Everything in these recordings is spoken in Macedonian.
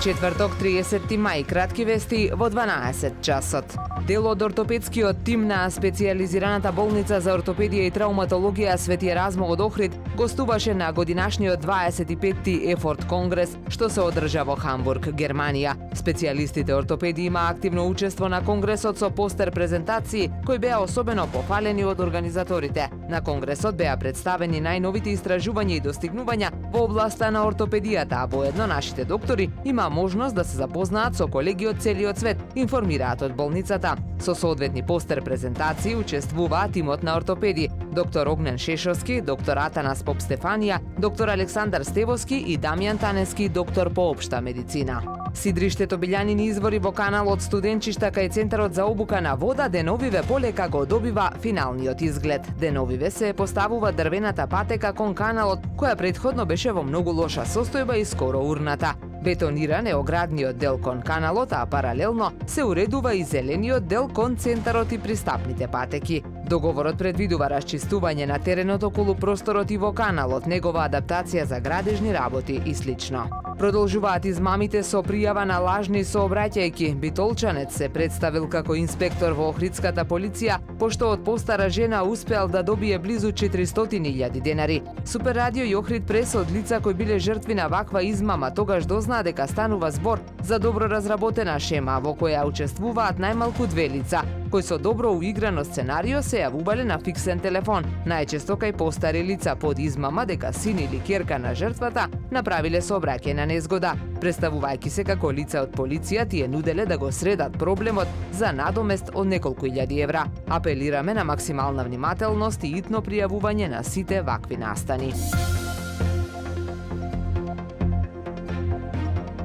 Четврток, 30 мај, кратки вести во 12 часот. Дел од ортопедскиот тим на специјализираната болница за ортопедија и травматологија Свети Еразмо од Охрид гостуваше на годинашниот 25-ти Ефорт конгрес, што се одржа во Хамбург, Германија. Специјалистите ортопеди има активно учество на конгресот со постер презентации кои беа особено пофалени од организаторите. На конгресот беа представени најновите истражувања и достигнувања во областа на ортопедијата, а воедно нашите доктори има можност да се запознаат со колеги од целиот свет, информираат од болницата. Со соодветни постер презентации учествуваа тимот на ортопеди: доктор Огнен Шешовски, доктор Атанас Поп Стефанија, доктор Александар Стевоски и Дамјан Танески, доктор по општа медицина. Сидриштето билјанини извори во каналот студенчишта кај Центарот за обука на вода деновиве полека го добива финалниот изглед. Деновиве се поставува дрвената патека кон каналот, која претходно беше во многу лоша состојба и скоро урната. Бетониран е оградниот дел кон каналот, а паралелно се уредува и зелениот дел кон центарот и пристапните патеки. Договорот предвидува расчистување на теренот околу просторот и во каналот, негова адаптација за градежни работи и слично. Продолжуваат измамите со пријава на лажни сообраќајки. Битолчанец се представил како инспектор во Охридската полиција, пошто од постара жена успеал да добие близу 400.000 денари. Супер радио и Охрид прес од лица кои биле жртви на ваква измама тогаш дознаа дека станува збор за добро разработена шема во која учествуваат најмалку две лица, кои со добро уиграно сценарио се јавувале на фиксен телефон, најчесто кај постари лица под измама дека син или ќерка на жртвата направиле сообраќајна незгода. Представувајќи се како лица од полиција, тие нуделе да го средат проблемот за надомест од неколку илјади евра. Апелираме на максимална внимателност и итно пријавување на сите вакви настани.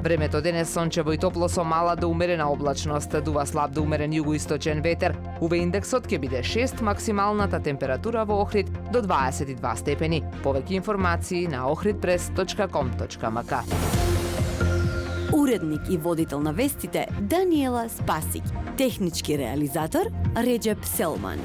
Времето денес сончево и топло со мала до умерена облачност, дува слаб до умерен југоисточен ветер. УВ индексот ќе биде 6, максималната температура во Охрид до 22 степени. Повеќе информации на ohridpress.com.mk. Уредник и водител на вестите Даниела Спасик. Технички реализатор Реджеп Селман.